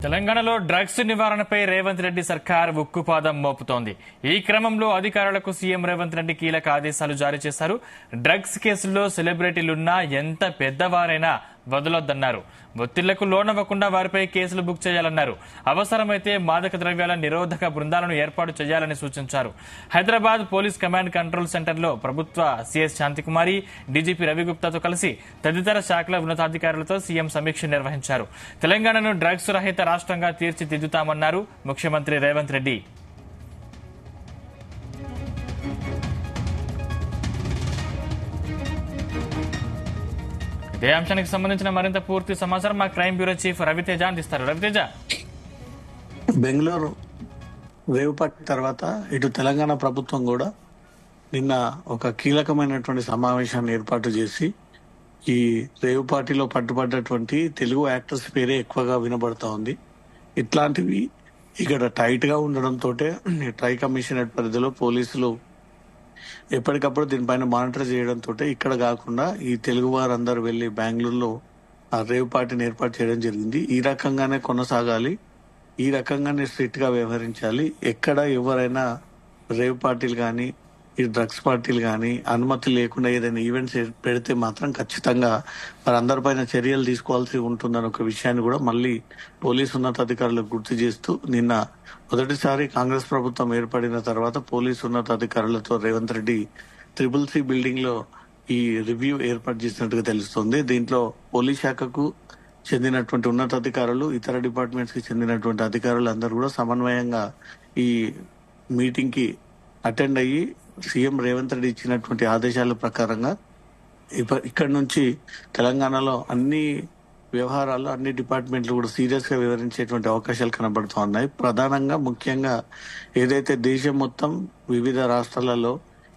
తెలంగాణలో డ్రగ్స్ నివారణపై రేవంత్ రెడ్డి సర్కార్ ఉక్కుపాదం మోపుతోంది. ఈ క్రమంలో అధికారులకు సీఎం రేవంత్ రెడ్డి కీలక ఆదేశాలు జారీ చేశారు. డ్రగ్స్ కేసుల్లో సెలబ్రిటీలున్నా ఎంత పెద్దవారైనా వదలొద్దన్నారు. ఒత్తిళ్లకు లోనవ్వకుండా వారిపై కేసులు బుక్ చేయాలన్నారు. అవసరమైతే మాదక ద్రవ్యాల నిరోధక బృందాలను ఏర్పాటు చేయాలని సూచించారు. హైదరాబాద్ పోలీస్ కమాండ్ కంట్రోల్ సెంటర్లో ప్రభుత్వ సీఎస్ శాంతికుమారి, డీజీపీ రవిగుప్తాతో కలిసి తదితర శాఖల ఉన్నతాధికారులతో సీఎం సమీక్ష నిర్వహించారు. తెలంగాణను డ్రగ్స్ రహిత రాష్ట్రంగా తీర్చిదిద్దుతామన్నారు ముఖ్యమంత్రి రేవంత్ రెడ్డి. ఇదే అంశానికి సంబంధించిన మరింత పూర్తి సమాచారం మా క్రైమ్ బ్యూరో చీఫ్ రవితేజ అందిస్తారు. రవితేజ, బెంగళూరు రేవు పార్టీ తర్వాత ఇటు తెలంగాణ ప్రభుత్వం కూడా నిన్న ఒక కీలకమైనటువంటి సమావేశాన్ని ఏర్పాటు చేసి ఈ రేవు పార్టీలో పట్టుబడ్డటువంటి తెలుగు యాక్టర్స్ పేరే ఎక్కువగా వినబడతా ఉంది. ఇట్లాంటివి ఇక్కడ టైట్ గా ఉండడంతో ట్రై కమిషనరేట్ పరిధిలో పోలీసులు ఎప్పటికప్పుడు దీనిపైన మానిటర్ చేయడంతో ఇక్కడ కాకుండా ఈ తెలుగు వారందరూ వెళ్లి బెంగళూరులో ఆ రేవ్ పార్టీని ఏర్పాటు చేయడం జరిగింది. ఈ రకంగానే కొనసాగాలి, ఈ రకంగానే స్ట్రిక్ట్ గా వ్యవహరించాలి. ఎక్కడ ఎవరైనా రేవ్ పార్టీలు కానీ ఈ డ్రగ్స్ పార్టీలు కానీ అనుమతి లేకుండా ఏదైనా ఈవెంట్స్ పెడితే మాత్రం ఖచ్చితంగా వారందరిపైన చర్యలు తీసుకోవాల్సి ఉంటుందని ఒక విషయాన్ని కూడా మళ్ళీ పోలీసు ఉన్నతాధికారులకు గుర్తు చేస్తూ నిన్న మొదటిసారి కాంగ్రెస్ ప్రభుత్వం ఏర్పడిన తర్వాత పోలీసు ఉన్నతాధికారులతో రేవంత్ రెడ్డి CCC బిల్డింగ్ లో ఈ రివ్యూ ఏర్పాటు చేసినట్టుగా తెలుస్తోంది. దీంట్లో పోలీస్ శాఖకు చెందినటువంటి ఉన్నతాధికారులు, ఇతర డిపార్ట్మెంట్స్ కి చెందినటువంటి అధికారులు అందరూ కూడా సమన్వయంగా ఈ మీటింగ్ కి అటెండ్ అయ్యి సీఎం రేవంత్ రెడ్డి ఇచ్చినటువంటి ఆదేశాల ప్రకారంగా ఇక్కడ నుంచి తెలంగాణలో అన్ని వ్యవహారాలు, అన్ని డిపార్ట్మెంట్లు కూడా సీరియస్ గా వివరించేటువంటి అవకాశాలు కనబడుతూ ఉన్నాయి. ప్రధానంగా ముఖ్యంగా ఏదైతే దేశం మొత్తం వివిధ రాష్ట్రాలలో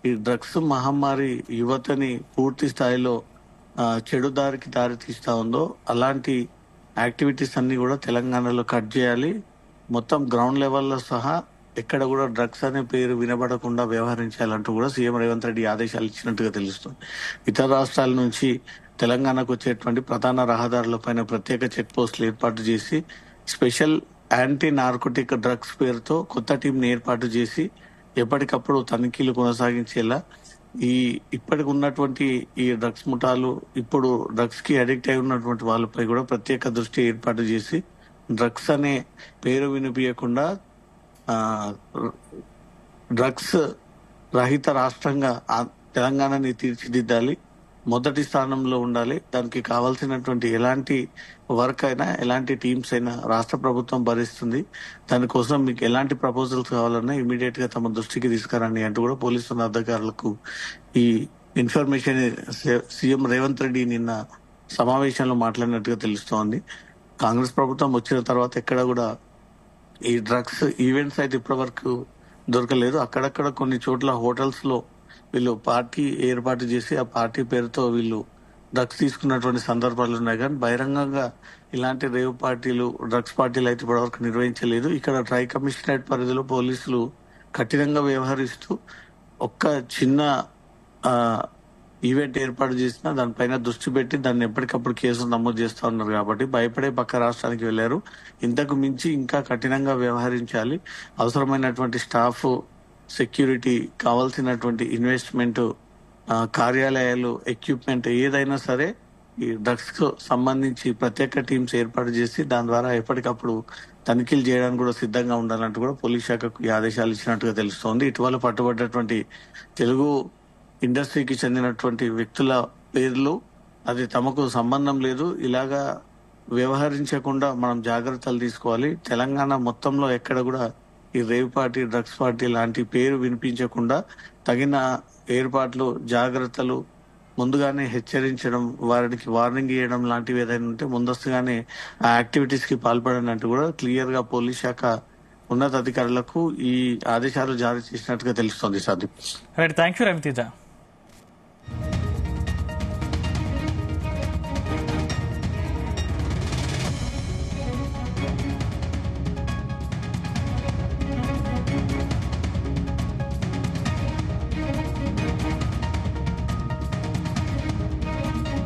ఈ డ్రగ్స్ మహమ్మారి యువతని పూర్తి స్థాయిలో చెడు దారికి దారి తీస్తా ఉందో అలాంటి యాక్టివిటీస్ అన్ని కూడా తెలంగాణలో కట్ చేయాలి. మొత్తం గ్రౌండ్ లెవెల్లో సహా ఎక్కడ కూడా డ్రగ్స్ అనే పేరు వినబడకుండా వ్యవహరించాలంటూ కూడా సీఎం రేవంత్ రెడ్డి ఆదేశాలు ఇచ్చినట్టుగా తెలుస్తుంది. ఇతర రాష్ట్రాల నుంచి తెలంగాణకు వచ్చేటువంటి ప్రధాన రహదారులపైన ప్రత్యేక చెక్ పోస్టులు ఏర్పాటు చేసి స్పెషల్ యాంటీ నార్కోటిక్ డ్రగ్స్ పేరుతో కొత్త టీంని ఏర్పాటు చేసి ఎప్పటికప్పుడు తనిఖీలు కొనసాగించేలా ఇప్పటికి ఉన్నటువంటి ఈ డ్రగ్స్ ముఠాలు ఇప్పుడు డ్రగ్స్ కి అడిక్ట్ అయి ఉన్నటువంటి వాళ్ళపై కూడా ప్రత్యేక దృష్టి ఏర్పాటు చేసి డ్రగ్స్ అనే పేరు వినిపించకుండా డ్రగ్స్ రహిత రాష్ట్రంగా తెలంగాణని తీర్చిదిద్దాలి, మొదటి స్థానంలో ఉండాలి. దానికి కావాల్సినటువంటి ఎలాంటి వర్క్ అయినా, ఎలాంటి టీమ్స్ అయినా రాష్ట్ర ప్రభుత్వం భరిస్తుంది. దానికోసం మీకు ఎలాంటి ప్రపోజల్స్ కావాలన్నా ఇమీడియట్ గా తమ దృష్టికి తీసుకురండి అంటూ కూడా పోలీసు అధికారులకు ఈ ఇన్ఫర్మేషన్ సీఎం రేవంత్ రెడ్డి నిన్న సమావేశంలో మాట్లాడినట్టుగా తెలుస్తోంది. కాంగ్రెస్ ప్రభుత్వం వచ్చిన తర్వాత ఎక్కడ కూడా ఈ డ్రగ్స్ ఈవెంట్స్ అయితే ఇప్పటి వరకు దొరకలేదు. అక్కడక్కడ కొన్ని చోట్ల హోటల్స్ లో వీళ్ళు పార్టీ ఏర్పాటు చేసి ఆ పార్టీ పేరుతో వీళ్ళు డ్రగ్స్ తీసుకున్నటువంటి సందర్భాలు ఉన్నాయి. కానీ బహిరంగంగా ఇలాంటి రేవ్ పార్టీలు, డ్రగ్స్ పార్టీలు అయితే ఇప్పటివరకు నిర్వహించలేదు. ఇక్కడ ట్రై కమిషనరేట్ పరిధిలో పోలీసులు కఠినంగా వ్యవహరిస్తూ ఒక్క చిన్న ఈవెంట్ ఏర్పాటు చేసినా దానిపైన దృష్టి పెట్టి దాన్ని ఎప్పటికప్పుడు కేసులు నమోదు చేస్తా ఉన్నారు. కాబట్టి భయపడే పక్క రాష్ట్రానికి వెళ్లారు. ఇంతకు మించి ఇంకా కఠినంగా వ్యవహరించాలి. అవసరమైనటువంటి స్టాఫ్, సెక్యూరిటీ, కావాల్సినటువంటి ఇన్వెస్ట్మెంట్, కార్యాలయాలు, ఎక్విప్మెంట్ ఏదైనా సరే ఈ డ్రగ్స్ కు సంబంధించి ప్రత్యేక టీమ్స్ ఏర్పాటు చేసి దాని ద్వారా ఎప్పటికప్పుడు తనిఖీలు చేయడానికి కూడా సిద్ధంగా ఉండాలంటూ కూడా పోలీస్ శాఖకు ఈ ఆదేశాలు ఇచ్చినట్టుగా తెలుస్తోంది. ఇటీవల పట్టుబడ్డటువంటి తెలుగు ఇండస్ట్రీకి చెందినటువంటి వ్యక్తుల పేర్లు అది తమకు సంబంధం లేదు, ఇలాగా వ్యవహరించకుండా మనం జాగ్రత్తలు తీసుకోవాలి. తెలంగాణ మొత్తంలో ఎక్కడ కూడా ఈ రేవ్ పార్టీ, డ్రగ్స్ పార్టీ లాంటి పేరు వినిపించకుండా తగిన ఏర్పాట్లు, జాగ్రత్తలు ముందుగానే హెచ్చరించడం, వారికి వార్నింగ్ ఇవ్వడం లాంటివి ఏదైనా ఉంటే ముందస్తుగానే ఆ యాక్టివిటీస్ కి పాల్పడనంటూ కూడా క్లియర్ గా పోలీస్ శాఖ ఉన్నతాధికారులకు ఈ ఆదేశాలు జారీ చేసినట్టుగా తెలుస్తోంది. Sadiq, thank you Raviteja.